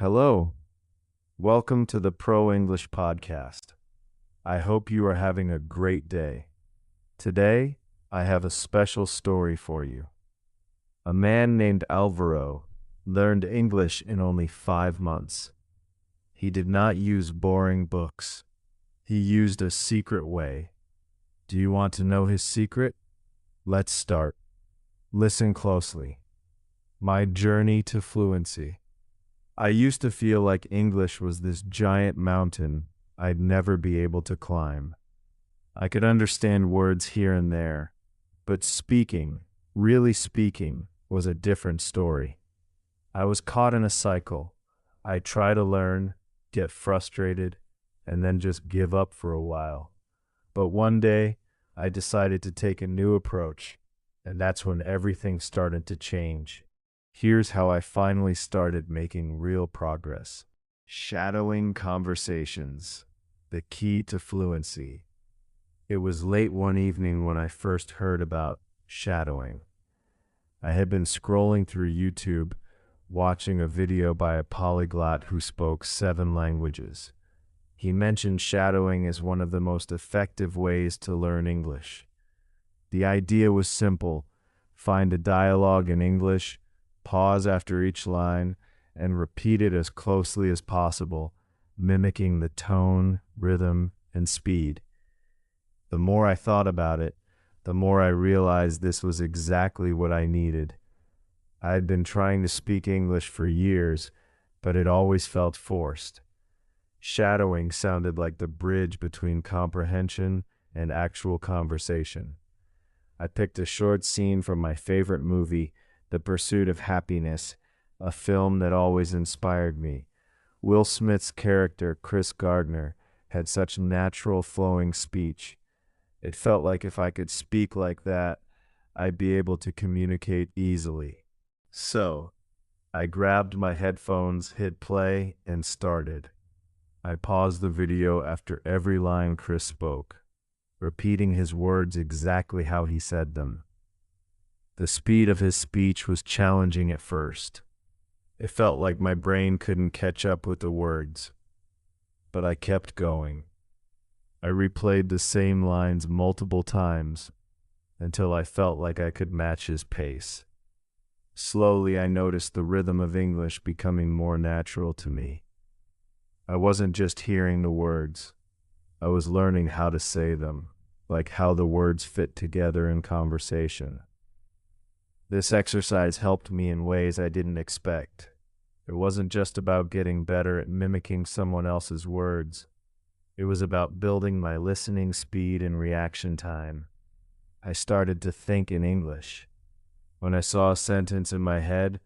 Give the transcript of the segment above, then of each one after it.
Hello, welcome to the Pro English Podcast. I hope you are having a great day. Today, I have a special story for you. A man named Alvaro learned English in only 5 months. He did not use boring books. He used a secret way. Do you want to know his secret? Let's start. Listen closely. My journey to fluency. I used to feel like English was this giant mountain I'd never be able to climb. I could understand words here and there, but speaking, really speaking, was a different story. I was caught in a cycle. I'd try to learn, get frustrated, and then just give up for a while. But one day, I decided to take a new approach, and that's when everything started to change. Here's how I finally started making real progress. Shadowing conversations, the key to fluency. It was late one evening when I first heard about shadowing. I had been scrolling through YouTube, watching a video by a polyglot who spoke 7 languages. He mentioned shadowing as one of the most effective ways to learn English. The idea was simple: find a dialogue in English, pause after each line, and repeat it as closely as possible, mimicking the tone, rhythm, and speed. The more I thought about it, the more I realized this was exactly what I needed. I had been trying to speak English for years, but it always felt forced. Shadowing sounded like the bridge between comprehension and actual conversation. I picked a short scene from my favorite movie, The Pursuit of Happiness, a film that always inspired me. Will Smith's character, Chris Gardner, had such natural flowing speech. It felt like if I could speak like that, I'd be able to communicate easily. So, I grabbed my headphones, hit play, and started. I paused the video after every line Chris spoke, repeating his words exactly how he said them. The speed of his speech was challenging at first. It felt like my brain couldn't catch up with the words. But I kept going. I replayed the same lines multiple times until I felt like I could match his pace. Slowly, I noticed the rhythm of English becoming more natural to me. I wasn't just hearing the words. I was learning how to say them, like how the words fit together in conversation. This exercise helped me in ways I didn't expect. It wasn't just about getting better at mimicking someone else's words. It was about building my listening speed and reaction time. I started to think in English. When I saw a sentence in my head,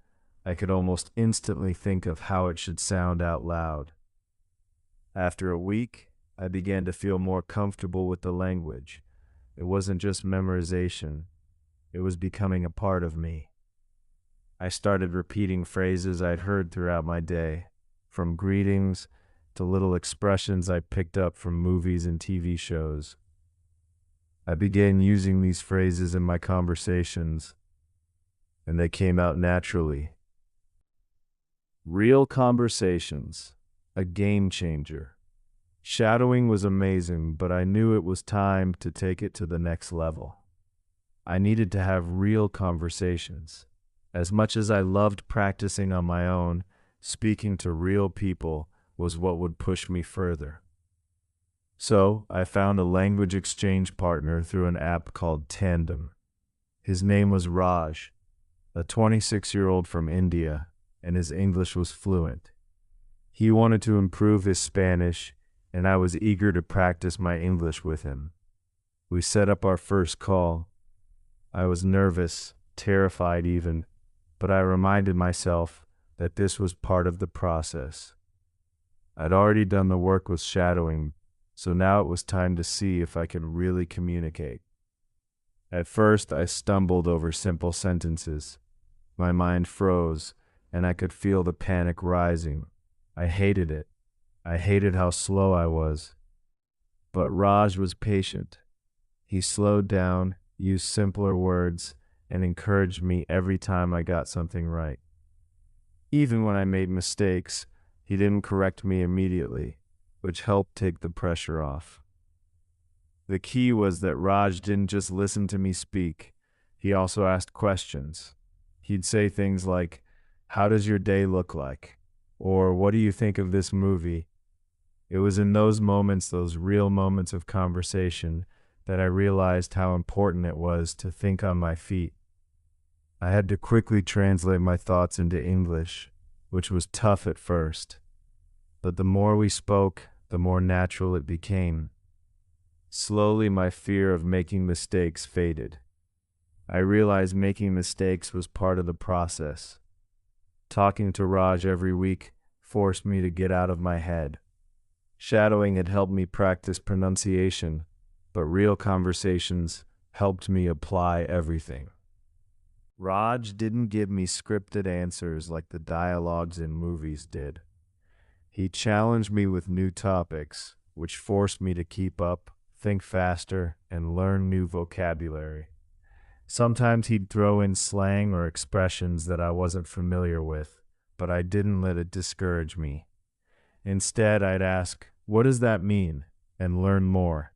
I could almost instantly think of how it should sound out loud. After a week, I began to feel more comfortable with the language. It wasn't just memorization. It was becoming a part of me. I started repeating phrases I'd heard throughout my day, from greetings to little expressions I picked up from movies and TV shows. I began using these phrases in my conversations, and they came out naturally. Real conversations, a game changer. Shadowing was amazing, but I knew it was time to take it to the next level. I needed to have real conversations. As much as I loved practicing on my own, speaking to real people was what would push me further. So, I found a language exchange partner through an app called Tandem. His name was Raj, a 26-year-old from India, and his English was fluent. He wanted to improve his Spanish, and I was eager to practice my English with him. We set up our first call. I was nervous, terrified even, but I reminded myself that this was part of the process. I'd already done the work with shadowing, so now it was time to see if I could really communicate. At first, I stumbled over simple sentences. My mind froze, and I could feel the panic rising. I hated it. I hated how slow I was. But Raj was patient. He slowed down, used simpler words, and encouraged me every time I got something right. Even when I made mistakes, He didn't correct me immediately, which helped take the pressure off. The key was that Raj didn't just listen to me speak, he also asked questions. He'd say things like, "How does your day look like?" Or, "What do you think of this movie?" It was in those moments, those real moments of conversation, that I realized how important it was to think on my feet. I had to quickly translate my thoughts into English, which was tough at first. But the more we spoke, the more natural it became. Slowly, my fear of making mistakes faded. I realized making mistakes was part of the process. Talking to Raj every week forced me to get out of my head. Shadowing had helped me practice pronunciation, but real conversations helped me apply everything. Raj didn't give me scripted answers like the dialogues in movies did. He challenged me with new topics, which forced me to keep up, think faster, and learn new vocabulary. Sometimes he'd throw in slang or expressions that I wasn't familiar with, but I didn't let it discourage me. Instead, I'd ask, "What does that mean?" and learn more.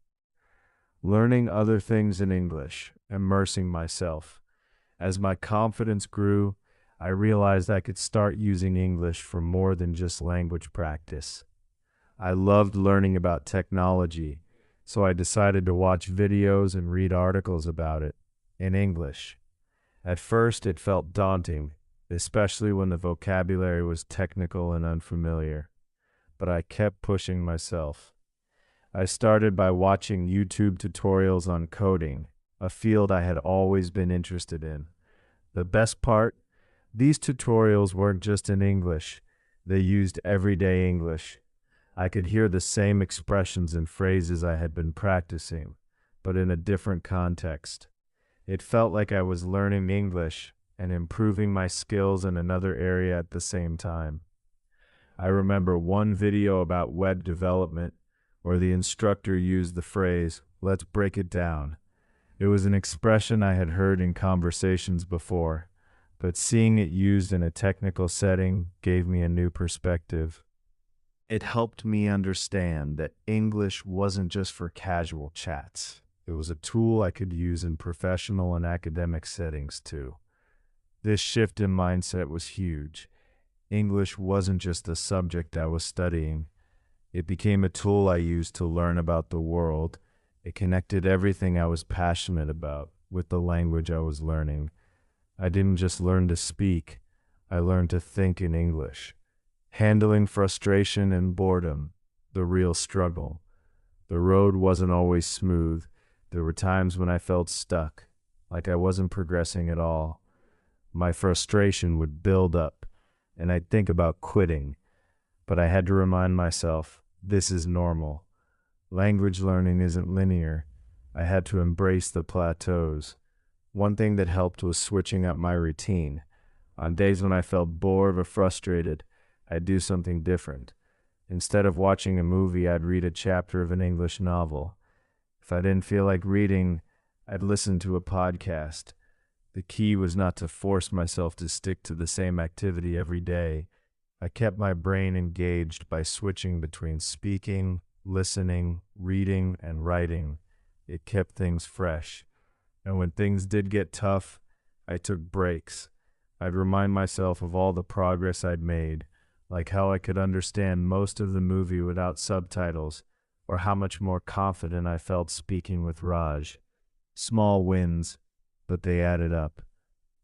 Learning other things in English, immersing myself. As my confidence grew, I realized I could start using English for more than just language practice. I loved learning about technology, so I decided to watch videos and read articles about it in English. At first, it felt daunting, especially when the vocabulary was technical and unfamiliar, but I kept pushing myself. I started by watching YouTube tutorials on coding, a field I had always been interested in. The best part? These tutorials weren't just in English, they used everyday English. I could hear the same expressions and phrases I had been practicing, but in a different context. It felt like I was learning English and improving my skills in another area at the same time. I remember one video about web development where the instructor used the phrase, "Let's break it down." It was an expression I had heard in conversations before, but seeing it used in a technical setting gave me a new perspective. It helped me understand that English wasn't just for casual chats. It was a tool I could use in professional and academic settings too. This shift in mindset was huge. English wasn't just the subject I was studying. It became a tool I used to learn about the world. It connected everything I was passionate about with the language I was learning. I didn't just learn to speak, I learned to think in English. Handling frustration and boredom, the real struggle. The road wasn't always smooth. There were times when I felt stuck, like I wasn't progressing at all. My frustration would build up, and I'd think about quitting. But I had to remind myself, this is normal. Language learning isn't linear. I had to embrace the plateaus. One thing that helped was switching up my routine. On days when I felt bored or frustrated, I'd do something different. Instead of watching a movie, I'd read a chapter of an English novel. If I didn't feel like reading, I'd listen to a podcast. The key was not to force myself to stick to the same activity every day. I kept my brain engaged by switching between speaking, listening, reading, and writing. It kept things fresh. And when things did get tough, I took breaks. I'd remind myself of all the progress I'd made, like how I could understand most of the movie without subtitles, or how much more confident I felt speaking with Raj. Small wins, but they added up.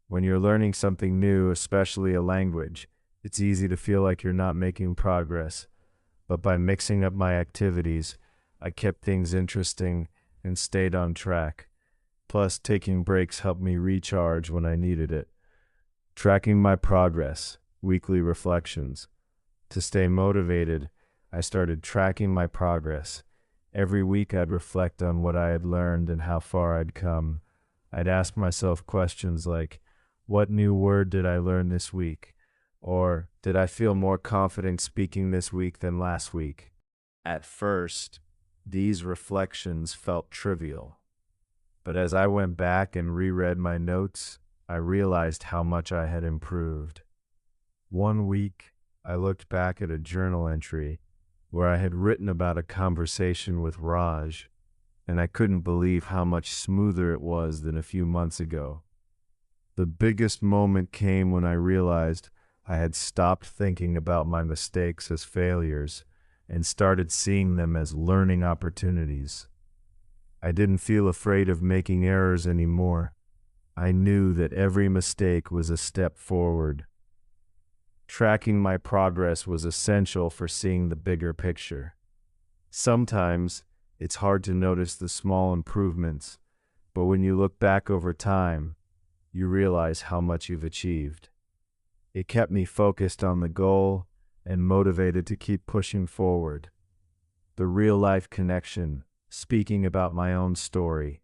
When you're learning something new, especially a language, it's easy to feel like you're not making progress. But by mixing up my activities, I kept things interesting and stayed on track. Plus, taking breaks helped me recharge when I needed it. Tracking my progress, weekly reflections. To stay motivated, I started tracking my progress. Every week I'd reflect on what I had learned and how far I'd come. I'd ask myself questions like, what new word did I learn this week? Or did I feel more confident speaking this week than last week? At first, these reflections felt trivial. But as I went back and reread my notes, I realized how much I had improved. One week, I looked back at a journal entry where I had written about a conversation with Raj, and I couldn't believe how much smoother it was than a few months ago. The biggest moment came when I realized I had stopped thinking about my mistakes as failures and started seeing them as learning opportunities. I didn't feel afraid of making errors anymore. I knew that every mistake was a step forward. Tracking my progress was essential for seeing the bigger picture. Sometimes it's hard to notice the small improvements, but when you look back over time, you realize how much you've achieved. It kept me focused on the goal and motivated to keep pushing forward. The real-life connection, speaking about my own story.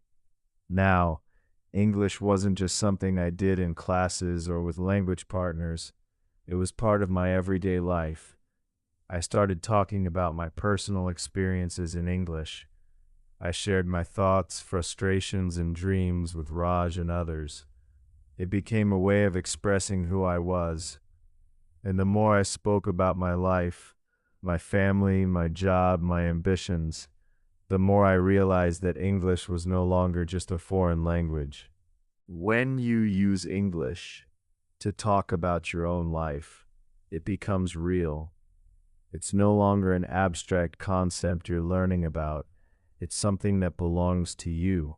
Now, English wasn't just something I did in classes or with language partners. It was part of my everyday life. I started talking about my personal experiences in English. I shared my thoughts, frustrations, and dreams with Raj and others. It became a way of expressing who I was. And the more I spoke about my life, my family, my job, my ambitions, the more I realized that English was no longer just a foreign language. When you use English to talk about your own life, it becomes real. It's no longer an abstract concept you're learning about. It's something that belongs to you.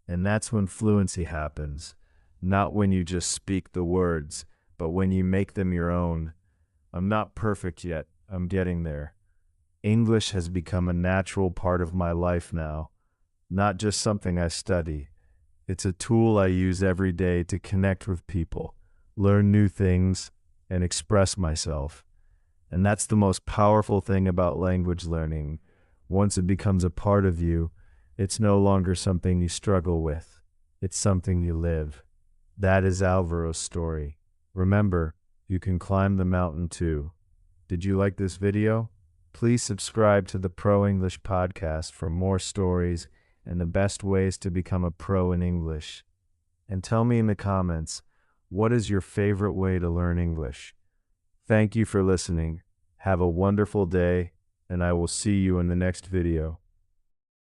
And that's when fluency happens. Not when you just speak the words, but when you make them your own. I'm not perfect yet. I'm getting there. English has become a natural part of my life now, not just something I study. It's a tool I use every day to connect with people, learn new things, and express myself. And that's the most powerful thing about language learning. Once it becomes a part of you, it's no longer something you struggle with. It's something you live. That is Alvaro's story. Remember, you can climb the mountain too. Did you like this video? Please subscribe to the Pro English podcast for more stories and the best ways to become a pro in English. And tell me in the comments, what is your favorite way to learn English? Thank you for listening. Have a wonderful day, and I will see you in the next video.